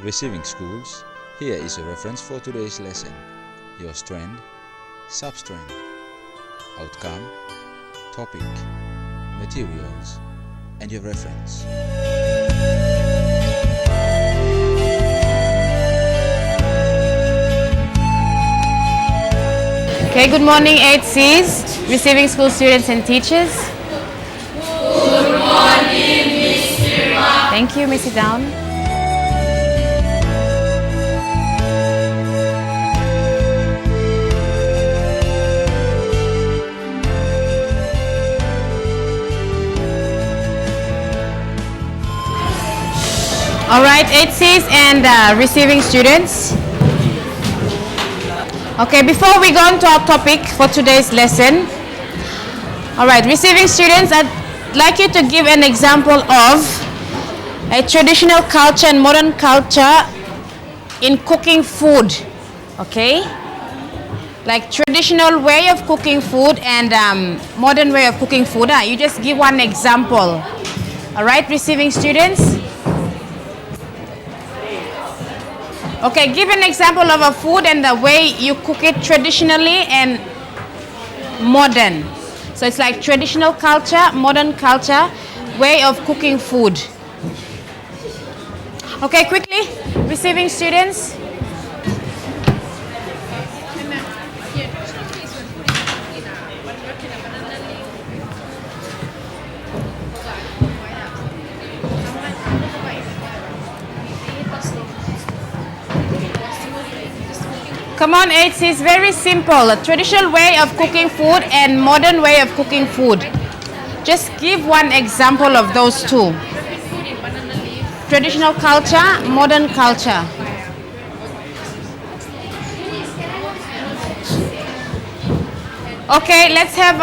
Receiving Schools, here is a reference for today's lesson. Your strand, substrand, outcome, topic, materials, and your reference. Okay, good morning 8Cs, Receiving School students and teachers. Good morning, Mr. Ma. Thank you, Miss Down. All right, 8Cs and receiving students. Okay, before we go on to our topic for today's lesson, all right, receiving students, I'd like you to give an example of a traditional culture and modern culture in cooking food, okay? Like traditional way of cooking food and modern way of cooking food. You just give one example, all right, receiving students? Okay, give an example of a food and the way you cook it traditionally and modern. So it's like traditional culture, modern culture, way of cooking food. Okay, quickly, receiving students. Come on, it's very simple. A traditional way of cooking food and modern way of cooking food. Just give one example of those two. Traditional culture, modern culture. Okay, let's have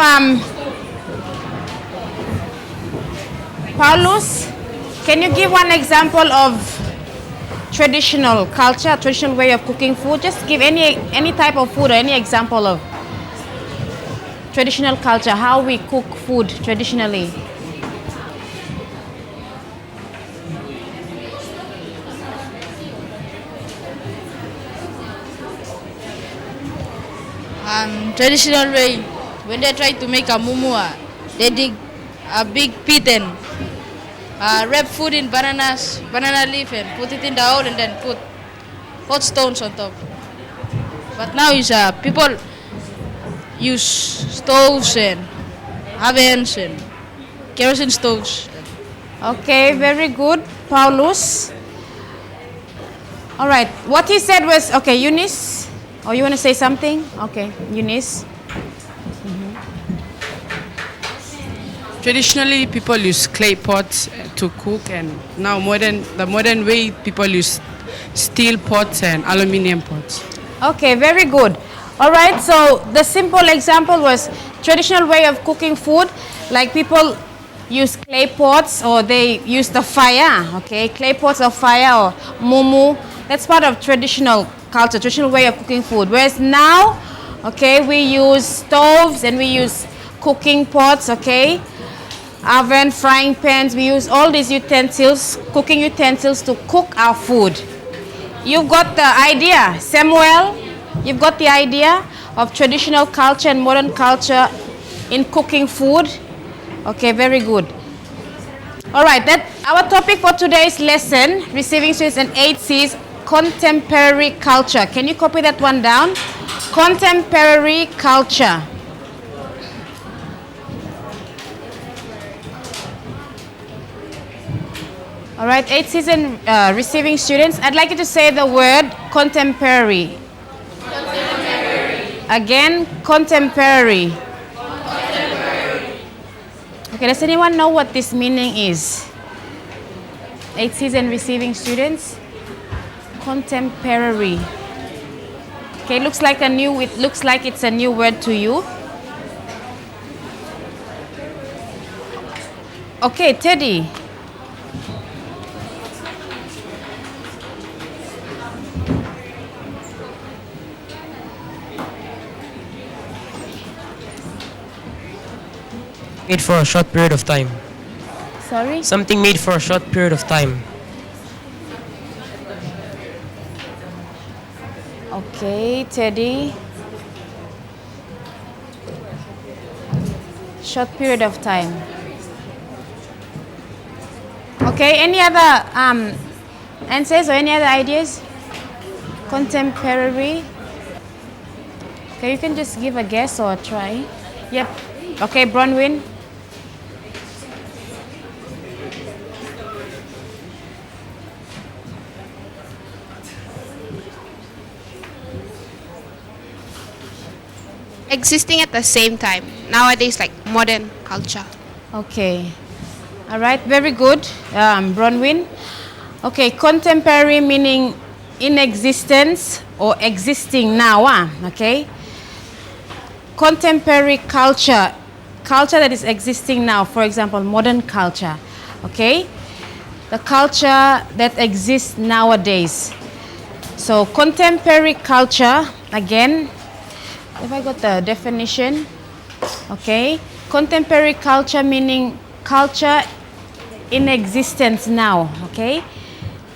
Paulus. Can you give one example of traditional culture, traditional way of cooking food? Just give any type of food or any example of traditional culture, how we cook food traditionally. Traditional way, when they try to make a mumu, they dig a big pit and wrap food in banana leaf and put it in the hole and then put hot stones on top. But now is people use stoves and ovens and kerosene stoves. Okay, very good, Paulus. All right, what he said was, okay, Eunice, or you want to say something? Okay, Eunice. Traditionally, people use clay pots to cook, and now the modern way, people use steel pots and aluminum pots. Okay, very good. All right, so the simple example was traditional way of cooking food, like people use clay pots or they use the fire, okay, clay pots or fire or mumu. That's part of traditional culture, traditional way of cooking food. Whereas now, okay, we use stoves and we use cooking pots, okay, oven, frying pans. We use all these utensils, cooking utensils to cook our food. You've got the idea, Samuel, you've got the idea of traditional culture and modern culture in cooking food. Okay, very good. All right, that our topic for today's lesson, receiving students and 8Cs, contemporary culture. Can you copy that one down? Contemporary culture. All right, 8Cs and receiving students, I'd like you to say the word contemporary. Contemporary. Again, contemporary. Contemporary. Okay, does anyone know what this meaning is? 8Cs and receiving students? Contemporary. Okay, it looks like it's a new word to you. Okay, Teddy. Made for a short period of time. Sorry? Something made for a short period of time. Okay, Teddy. Short period of time. Okay, any other answers or any other ideas? Contemporary. Okay, you can just give a guess or a try. Yep. Okay, Bronwyn. Existing at the same time. Nowadays, like modern culture. Okay. All right, very good, Bronwyn. Okay, contemporary meaning in existence or existing now. Okay. Contemporary culture, culture that is existing now. For example, modern culture. Okay. The culture that exists nowadays. So contemporary culture, again, have I got the definition? Okay. Contemporary culture meaning culture in existence now. Okay.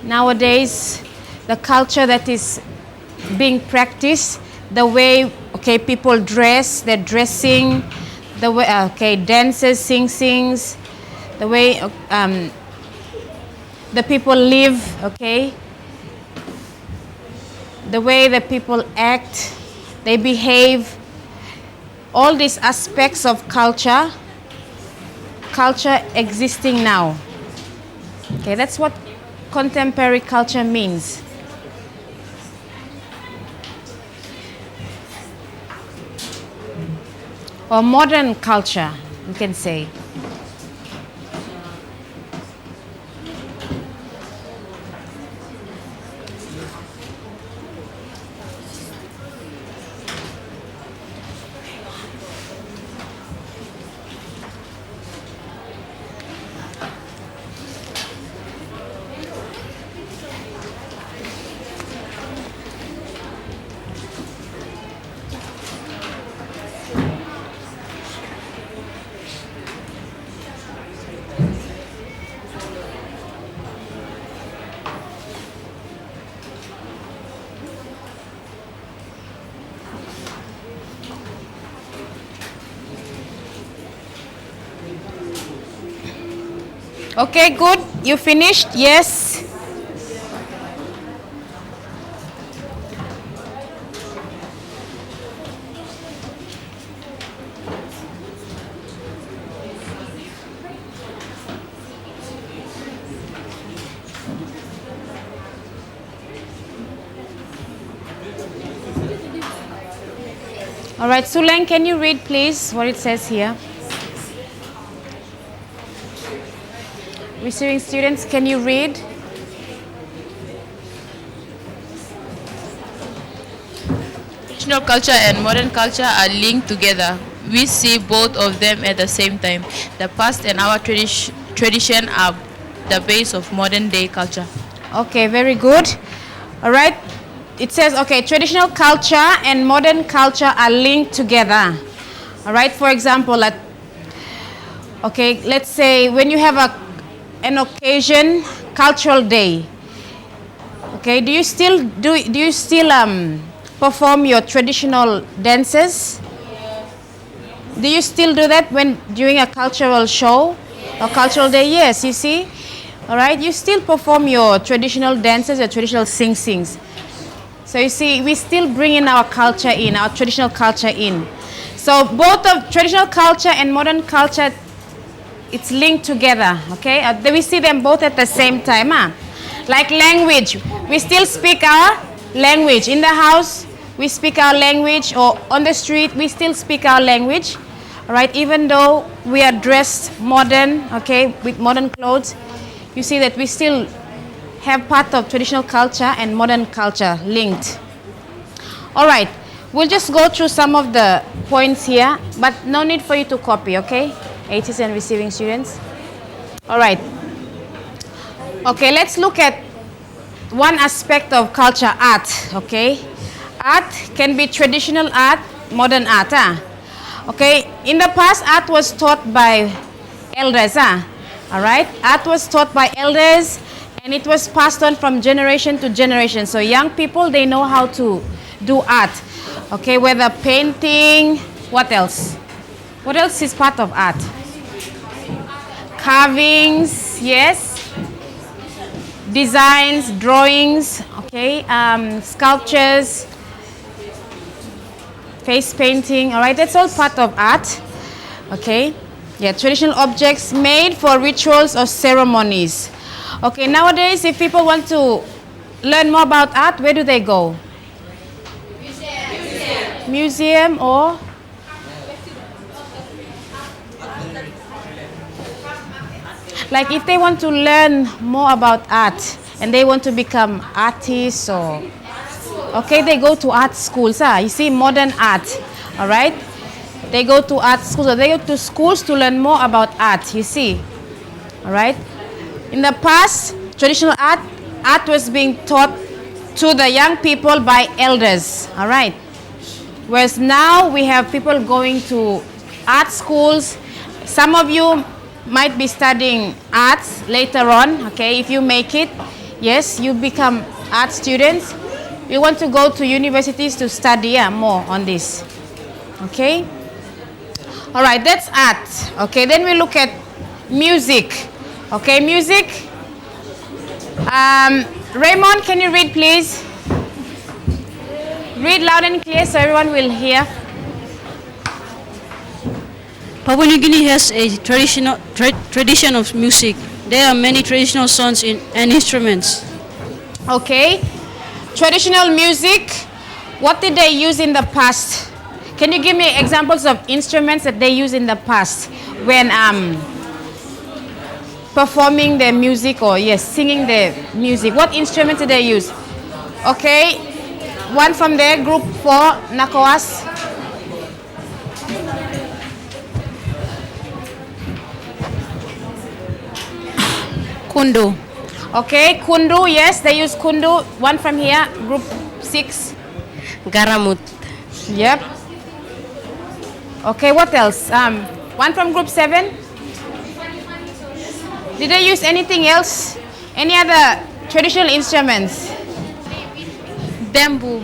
Nowadays, the culture that is being practiced, the way, okay, people dress, their dressing, the way, okay, dances, sings, the way the people live, okay, the way the people act, they behave, all these aspects of culture existing now. Okay, that's what contemporary culture means. Or modern culture, you can say. Okay, good. You finished? Yes. All right, Sulen, can you read please what it says here? Receiving students, can you read? Traditional culture and modern culture are linked together. We see both of them at the same time. The past and our tradition are the base of modern day culture. Okay, very good. All right. It says, okay, traditional culture and modern culture are linked together. All right. For example, okay, let's say when you have an occasion, cultural day. Okay, do you still perform your traditional dances? Do you still do that when during a cultural show or cultural day? Yes, you see. All right, you still perform your traditional dances, your traditional sings. So you see, we still bring in our culture in, our traditional culture in. So both of traditional culture and modern culture, it's linked together, okay? We see them both at the same time. Like language, we still speak our language. In the house, we speak our language, or on the street, we still speak our language, all right? Even though we are dressed modern, okay, with modern clothes, you see that we still have part of traditional culture and modern culture linked. All right, we'll just go through some of the points here, but no need for you to copy, okay? 80s and receiving students. All right. Okay, let's look at one aspect of culture, art, okay? Art can be traditional art, modern art. Okay, in the past, art was taught by elders. All right, art was taught by elders, and it was passed on from generation to generation. So young people, they know how to do art. Okay, whether painting, what else? What else is part of art? Carvings, yes. Designs, drawings, okay, sculptures, face painting, all right, that's all part of art, okay. Yeah, traditional objects made for rituals or ceremonies. Okay, nowadays, if people want to learn more about art, where do they go? Museum or? Like if they want to learn more about art and they want to become artists or, okay, they go to art schools. You see, modern art, all right? They go to art schools or they go to schools to learn more about art, you see, all right? In the past, traditional art was being taught to the young people by elders, all right? Whereas now we have people going to art schools. Some of you might be studying arts later on, okay, if you make it. Yes, you become art students. You want to go to universities to study more on this, okay? All right, that's art, okay? Then we look at music, okay, music. Raymond, can you read, please? Read loud and clear so everyone will hear. Papua New Guinea has a tradition of music. There are many traditional songs and instruments. Okay, traditional music, what did they use in the past? Can you give me examples of instruments that they use in the past when performing their music or, yes, singing their music? What instruments did they use? Okay, one from there, group 4, Nakoas. Kundu. Okay, kundu, yes, they use kundu. One from here, group 6. Garamut. Yep. Okay, what else? One from group 7. Did they use anything else? Any other traditional instruments? Bamboo.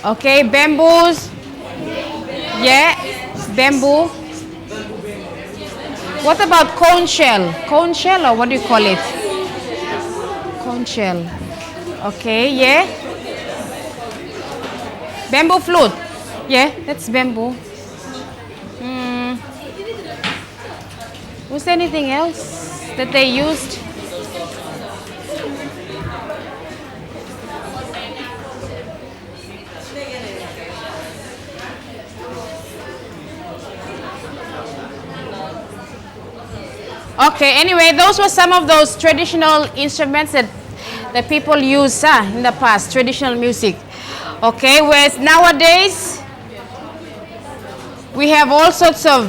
Okay, bamboos. Yeah, bamboo. What about cone shell? Cone shell, or what do you call it? Cone shell. Okay, yeah. Bamboo flute. Yeah, that's bamboo. Was there anything else that they used? Okay, anyway, those were some of those traditional instruments that the people used in the past, traditional music. Okay, whereas nowadays, we have all sorts of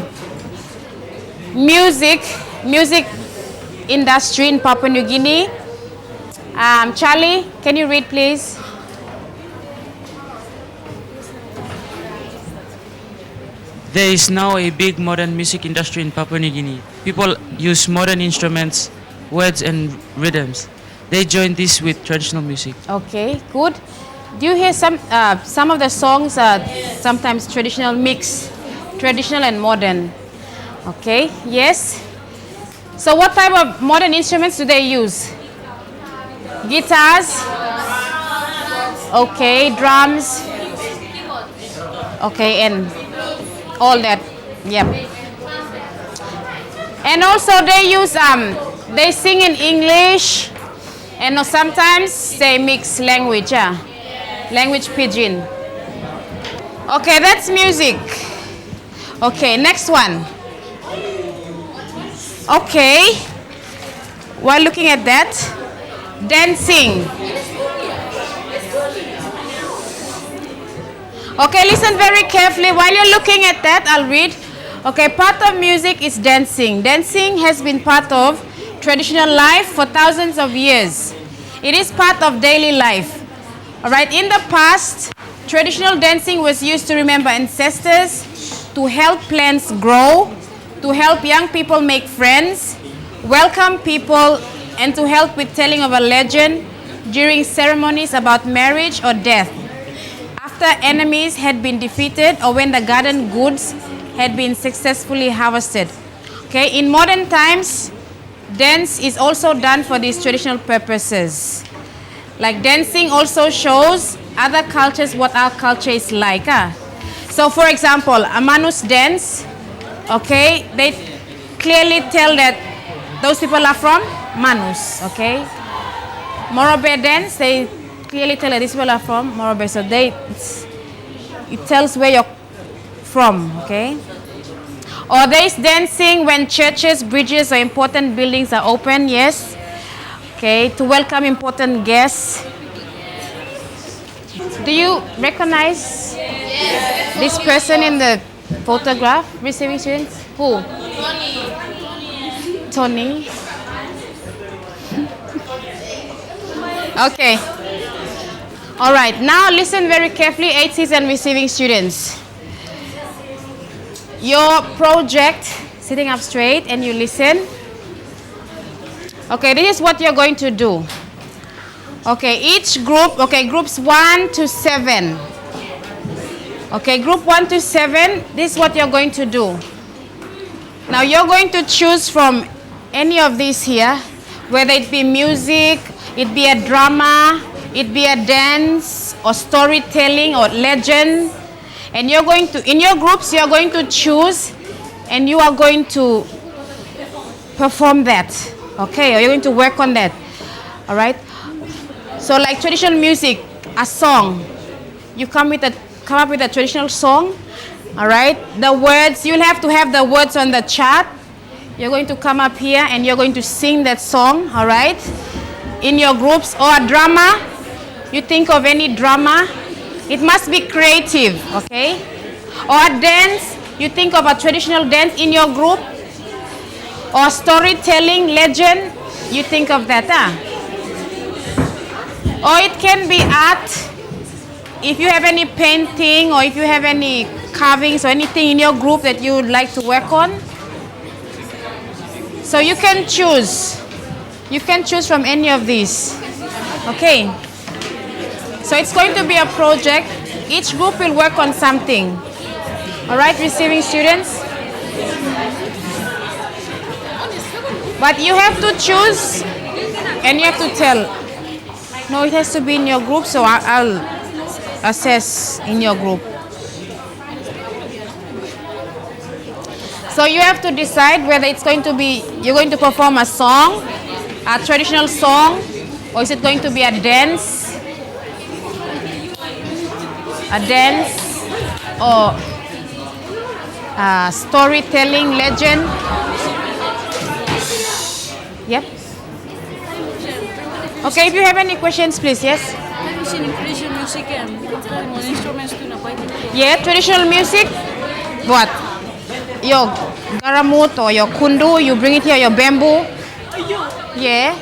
music industry in Papua New Guinea. Charlie, can you read, please? There is now a big modern music industry in Papua New Guinea. People use modern instruments, words and rhythms. They join this with traditional music. Okay, good. Do you hear some of the songs are sometimes traditional mix, traditional and modern? Okay, yes. So what type of modern instruments do they use? Guitars? Okay, drums? Okay, and all that, yep. And also they use, they sing in English, and sometimes they mix language, language pidgin. Okay, that's music. Okay, next one. Okay, while looking at that, dancing. Okay, listen very carefully. While you're looking at that, I'll read. Okay, part of music is dancing. Dancing has been part of traditional life for thousands of years. It is part of daily life. All right, in the past, traditional dancing was used to remember ancestors, to help plants grow, to help young people make friends, welcome people, and to help with telling of a legend during ceremonies about marriage or death. After after enemies had been defeated or when the garden goods had been successfully harvested. Okay, in modern times, dance is also done for these traditional purposes. Like dancing also shows other cultures what our culture is like. So for example, a Manus dance, okay, they clearly tell that those people are from Manus, okay. Morobe dance, they clearly tell that these people are from Morobe, so it tells where you're from, okay. Or there is dancing when churches, bridges, or important buildings are open, yes. Okay, to welcome important guests. Do you recognize this person in the photograph, receiving students? Who? Tony. Okay. All right, now listen very carefully, 8th and receiving students. Your project, sitting up straight and you listen. Okay, this is what you're going to do. Okay, each group, okay, groups 1 to 7. Okay, group 1 to 7, this is what you're going to do. Now you're going to choose from any of these here, whether it be music, it be a drama, it be a dance, or storytelling, or legend. And you're going to, in your groups, you're going to choose and you are going to perform that. Okay, or you're going to work on that. All right? So like traditional music, a song. You come up with a traditional song. All right? The words, you'll have to have the words on the chart. You're going to come up here and you're going to sing that song. All right? In your groups. Or a drama. You think of any drama. It must be creative, okay? Or a dance, you think of a traditional dance in your group. Or storytelling, legend, you think of that. Or it can be art. If you have any painting or if you have any carvings or anything in your group that you would like to work on. So you can choose. You can choose from any of these, okay? So it's going to be a project. Each group will work on something. All right, receiving students? But you have to choose and you have to tell. No, it has to be in your group, so I'll assess in your group. So you have to decide whether it's going to be, you're going to perform a song, a traditional song, or is it going to be a dance? A dance or storytelling, legend. Yep. Okay, if you have any questions, please, yes? Yeah, traditional music. What? Your garamut or your kundu, you bring it here, your bamboo. Yeah.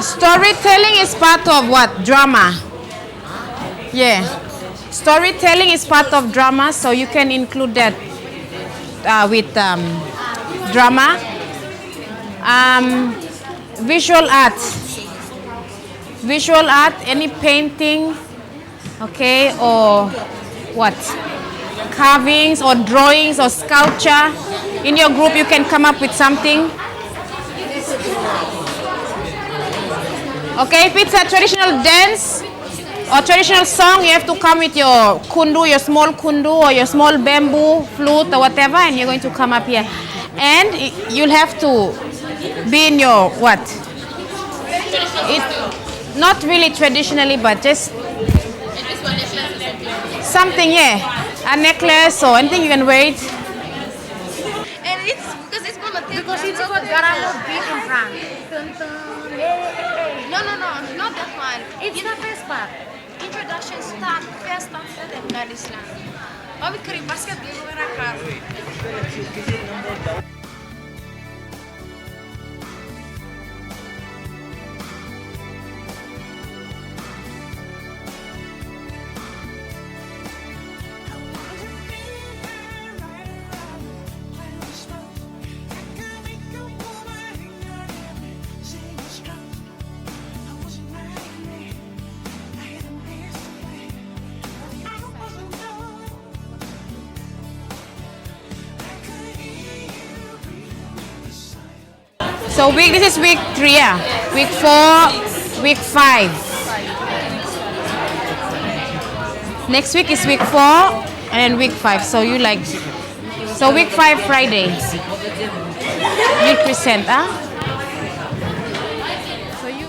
Storytelling is part of what? Drama. Yeah. Storytelling is part of drama, so you can include that with drama. Visual art. Visual art, any painting, okay, or what? Carvings or drawings or sculpture. In your group, you can come up with something. Okay, if it's a traditional dance or traditional song, you have to come with your kundu, your small kundu or your small bamboo flute or whatever, and you're going to come up here. And you'll have to be in your what? Not really traditionally, but just something, yeah. A necklace or anything you can wear it. And it's because it's got Garamo beat in front. No, not that one. It's the first part. Introduction start, first start, and then Islam. Abi kering basket dia bukan rakam. So this is week 3, yeah. Week 4, week 5. Next week is week 4 and then week 5. So you like, so week 5 Friday. You present, huh? So you.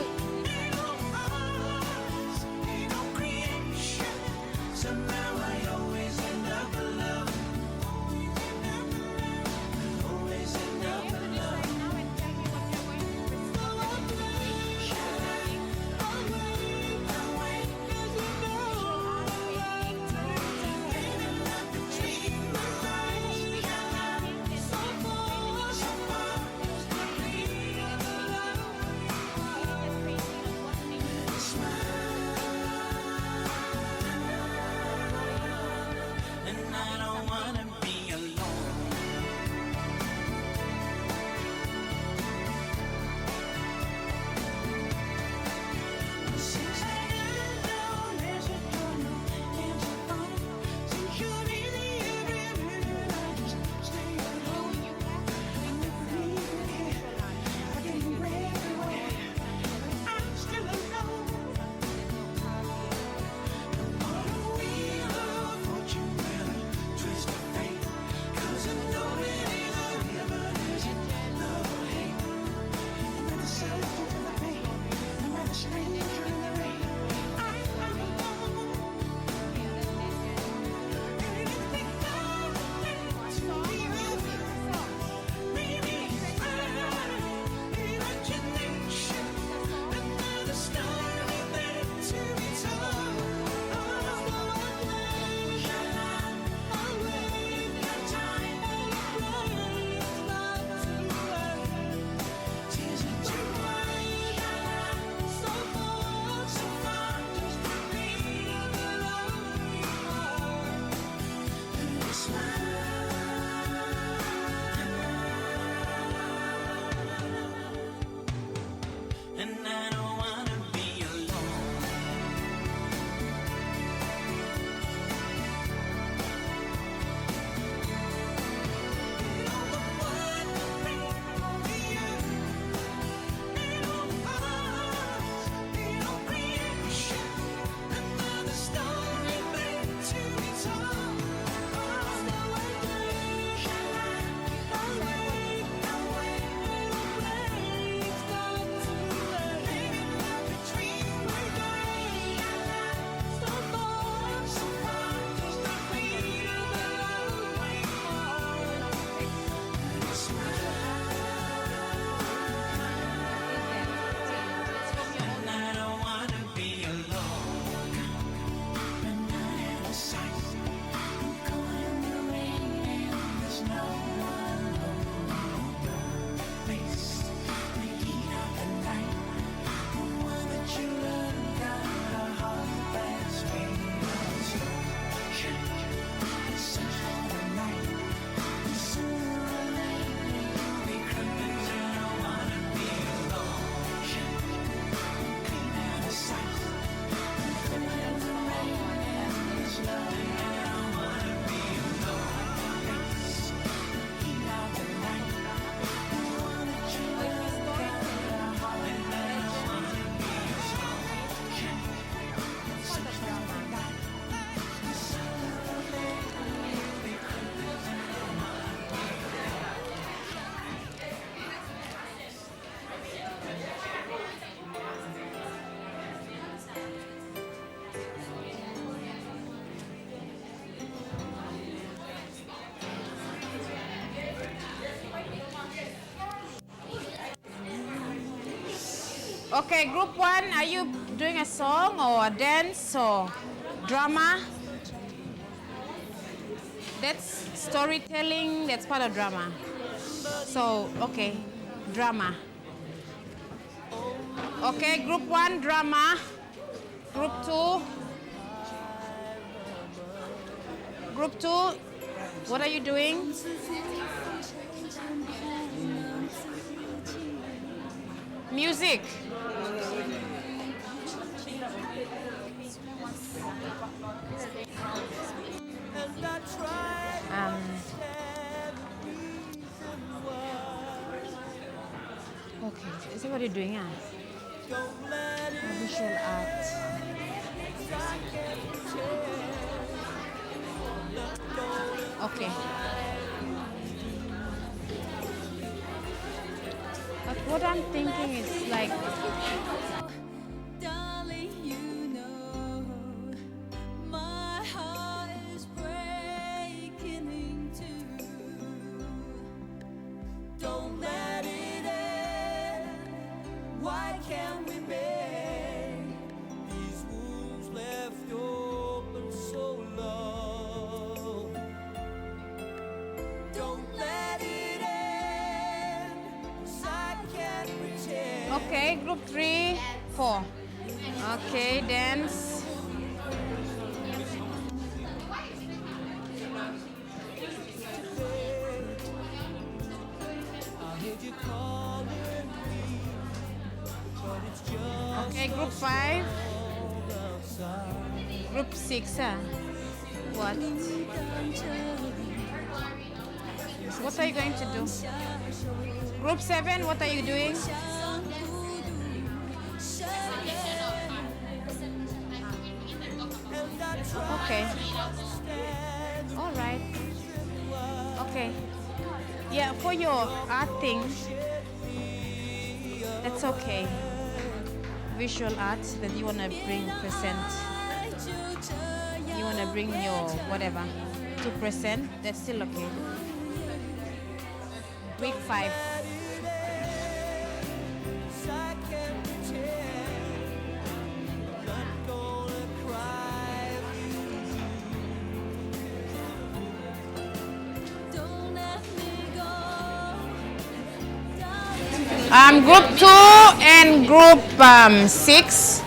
Okay, group 1, are you doing a song or a dance or drama? That's storytelling, that's part of drama. So, okay, drama. Okay, group 1, drama. Group 2. Group 2, what are you doing? Music. Okay, is that what you're doing? Visual art. Okay. But what I'm thinking is like, Darling, you know my heart is breaking in two. Don't let it end. Why can't we make these wounds left open so long? Don't let it end, 'cause I can't pretend. okay, group 3, 4. Okay, dance. Okay, group 5. Group 6, What? What are you going to do? Group 7, what are you doing? Okay. All right. Okay. Yeah, for your art thing, that's okay. Visual art that you want to bring present. You want to bring your whatever to present, that's still okay. Week 5. Group 2 and group 6.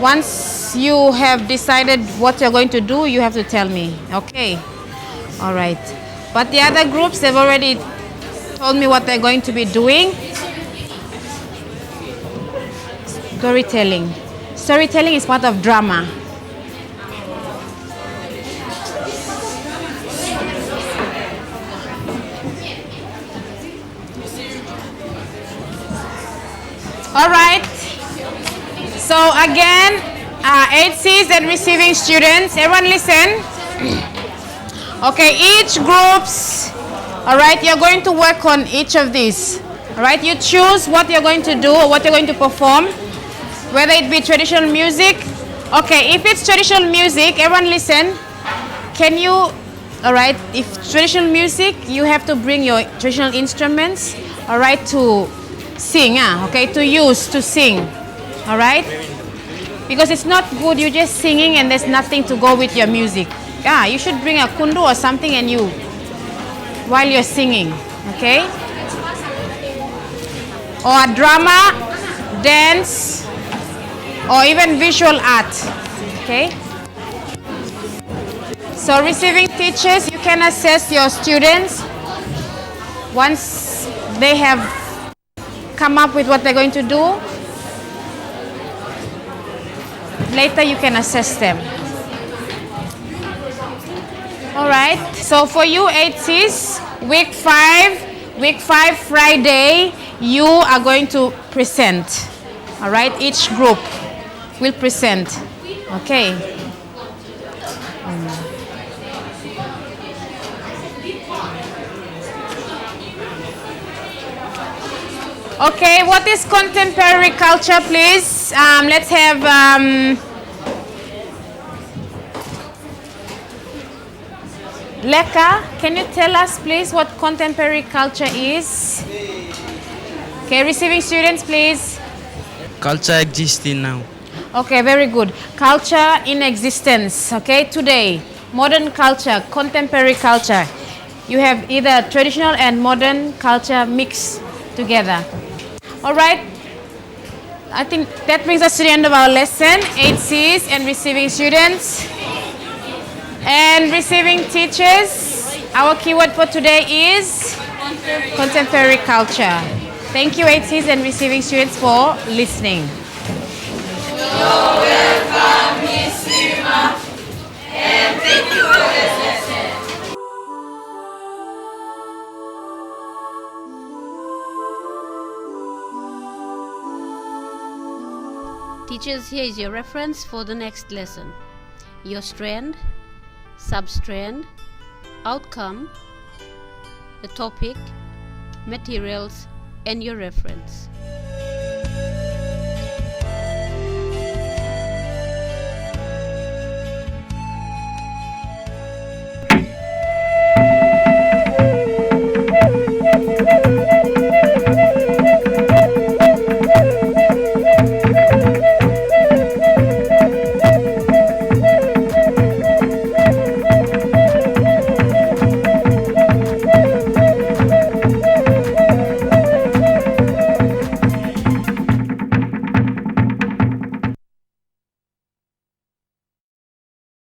Once you have decided what you're going to do, you have to tell me. Okay. All right. But the other groups, they've already told me what they're going to be doing. Storytelling. Storytelling is part of drama. All right. So again, 8Cs and receiving students, everyone listen. Okay, each groups, all right, you're going to work on each of these. All right, you choose what you're going to do or what you're going to perform, whether it be traditional music. Okay, if it's traditional music, everyone listen. Can you, all right, if traditional music, you have to bring your traditional instruments, all right, to sing, okay, to use to sing, all right? Because it's not good you just singing and there's nothing to go with your music. You should bring a kundu or something and you, while you're singing, okay? Or drama, dance, or even visual art, okay? So receiving teachers, you can assess your students once they have come up with what they're going to do. Later you can assess them. All right, so for you 8Cs, week 5 Friday, you are going to present. All right, each group will present. Okay. Okay, what is contemporary culture, please? Let's have Leka, can you tell us, please, what contemporary culture is? Okay, receiving students, please. Culture existing now. Okay, very good. Culture in existence, okay, today. modern culture, contemporary culture. You have either traditional and modern culture mixed together. All right. I think that brings us to the end of our lesson. 8 C's and receiving students and receiving teachers. Our keyword for today is contemporary culture. Thank you, 8 C's and receiving students, for listening. Teachers, here is your reference for the next lesson. Your strand, substrand, outcome, the topic, materials, and your reference.